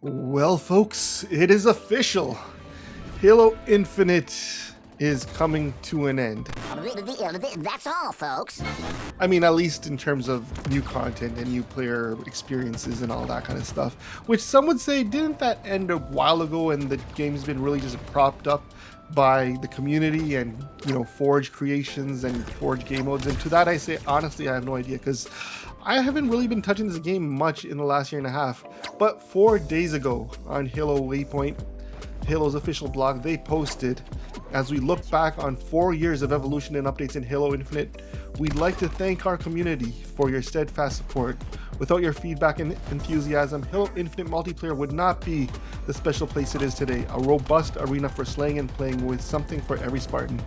Well, folks, it is official. Halo Infinite is coming to an end. That's all, folks. I mean, at least in terms of new content and new player experiences and all that kind of stuff. Which some would say, didn't that end a while ago and the game's been really just propped up by the community and, Forge creations and Forge game modes? And to that I say, honestly, I have no idea because I haven't really been touching this game much in the last year and a half. But 4 days ago on Halo Waypoint, Halo's official blog, they posted, as we look back on 4 years of evolution and updates in Halo Infinite, we'd like to thank our community for your steadfast support. Without your feedback and enthusiasm, Halo Infinite multiplayer would not be the special place it is today, a robust arena for slaying and playing with something for every Spartan.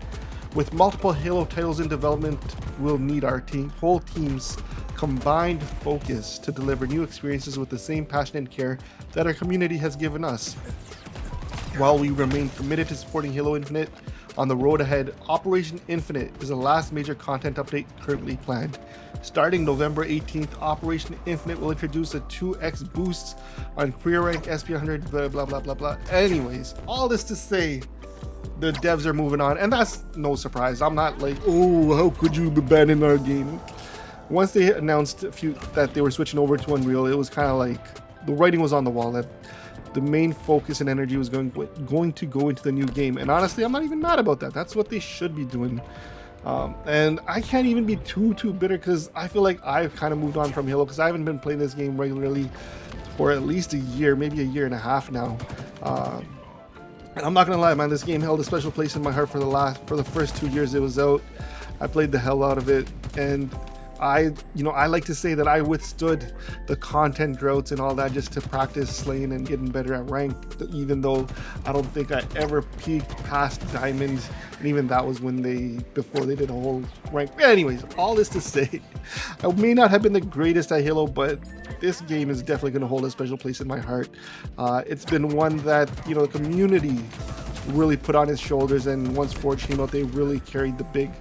With multiple Halo titles in development, we'll need our whole team's combined focus to deliver new experiences with the same passion and care that our community has given us. While we remain committed to supporting Halo Infinite on the road ahead, Operation Infinite is the last major content update currently planned. Starting November 18th, Operation Infinite will introduce a 2x boost on career rank SP100, blah blah blah blah blah. Anyways, all this to say, the devs are moving on, and that's no surprise. I'm not like, oh, how could you abandon our game? Once they announced that they were switching over to Unreal, it was kind of like the writing was on the wall that the main focus and energy was going to go into the new game. And honestly, I'm not even mad about that. That's what they should be doing. And I can't even be too bitter because I feel like I've kind of moved on from Halo because I haven't been playing this game regularly for at least a year, maybe a year and a half now. And I'm not gonna lie, man, this game held a special place in my heart for the first 2 years it was out. I played the hell out of it, and I like to say that I withstood the content droughts and all that just to practice slaying and getting better at rank, even though I don't think I ever peaked past Diamond, and even that was before they did a whole rank. Anyways, all this to say, I may not have been the greatest at Halo, but this game is definitely going to hold a special place in my heart. It's been one that, the community really put on its shoulders, and once Forge came out, they really carried the big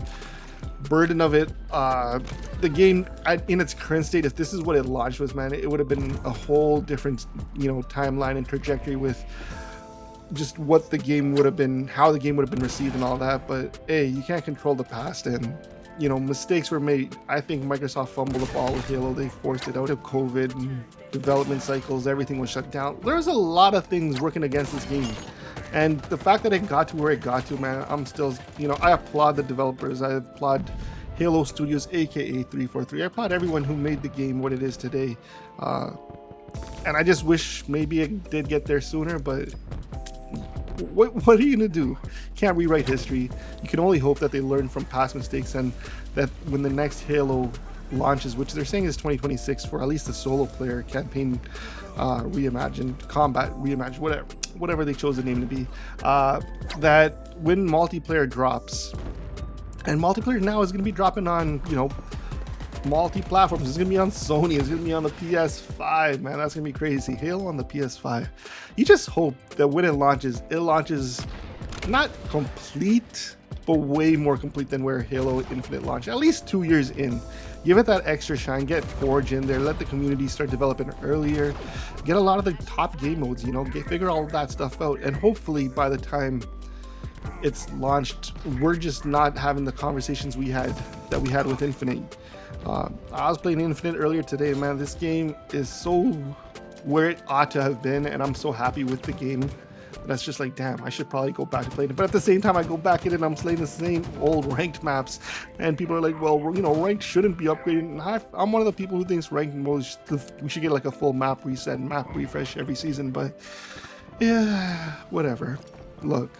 burden of it. The game in its current state, if this is what it launched with, man, it would have been a whole different timeline and trajectory with just what the game would have been, how the game would have been received and all that. But hey, you can't control the past, and mistakes were made. I think Microsoft fumbled the ball with Halo. They forced it out of COVID and development cycles, everything was shut down. There's a lot of things working against this game, and the fact that it got to where it got to, man, I'm still, I applaud the developers. I applaud Halo Studios, aka 343. I applaud everyone who made the game what it is today. And I just wish maybe it did get there sooner, but what are you gonna do? Can't rewrite history. You can only hope that they learn from past mistakes, and that when the next Halo launches, which they're saying is 2026 for at least the solo player campaign reimagined, combat reimagined, whatever they chose the name to be, that when multiplayer drops, and multiplayer now is going to be dropping on multi-platforms. It's going to be on Sony, it's going to be on the PS5, man, that's going to be crazy. Halo on the PS5. You just hope that when it launches not complete, but way more complete than where Halo Infinite launched, at least 2 years in. Give it that extra shine, get Forge in there, let the community start developing earlier, get a lot of the top game modes, figure all of that stuff out, and hopefully by the time it's launched, we're just not having the conversations we had with Infinite. I was playing Infinite earlier today, man. This game is so where it ought to have been, and I'm so happy with the game. That's just like, damn, I should probably go back and play it. But at the same time, I go back in and I'm slaying the same old ranked maps, and people are like, well, ranked shouldn't be upgraded. And I'm one of the people who thinks ranked modes, we should get like a full map reset and map refresh every season. But yeah, whatever. Look,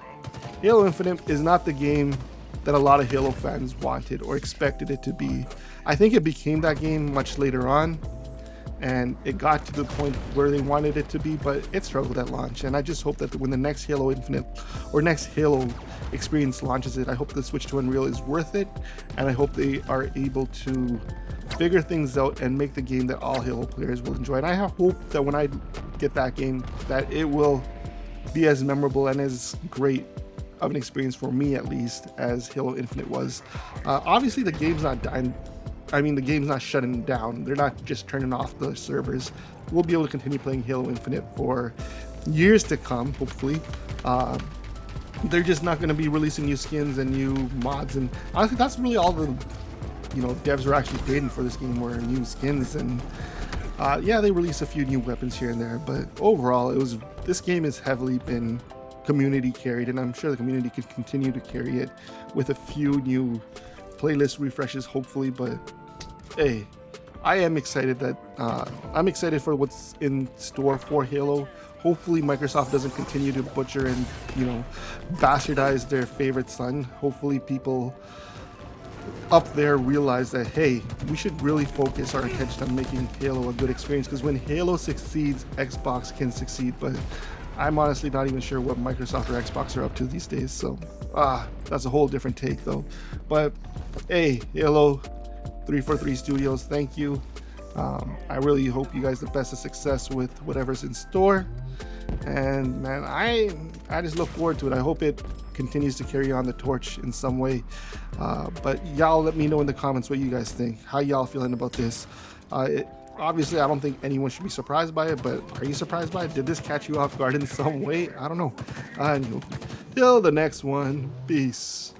Halo Infinite is not the game that a lot of Halo fans wanted or expected it to be. I think it became that game much later on, and it got to the point where they wanted it to be, but it struggled at launch. And I just hope that when the next Halo Infinite or next Halo experience launches it, I hope the switch to Unreal is worth it, and I hope they are able to figure things out and make the game that all Halo players will enjoy. And I hope that when I get that game, that it will be as memorable and as great of an experience for me, at least, as Halo Infinite was. Obviously, the game's not dying. I mean, the game's not shutting down. They're not just turning off the servers. we'll be able to continue playing Halo Infinite for years to come, hopefully. They're just not going to be releasing new skins and new mods, and honestly that's really all the devs were actually creating for this game were new skins. And yeah, they released a few new weapons here and there, but overall this game has heavily been community carried, and I'm sure the community could continue to carry it with a few new playlist refreshes hopefully. But hey, I am excited that I'm excited for what's in store for Halo. Hopefully Microsoft doesn't continue to butcher and bastardize their favorite son. Hopefully people up there realize that, hey, we should really focus our attention on making Halo a good experience, because when Halo succeeds, Xbox can succeed. But I'm honestly not even sure what Microsoft or Xbox are up to these days, so that's a whole different take though. But hey, Halo 343 Studios, thank you. I really hope you guys the best of success with whatever's in store, and man, I just look forward to it. I hope it continues to carry on the torch in some way. But y'all let me know in the comments what you guys think. How y'all feeling about this? Obviously I don't think anyone should be surprised by it, but are you surprised by it? Did this catch you off guard in some way? I don't know. Till the next one, peace.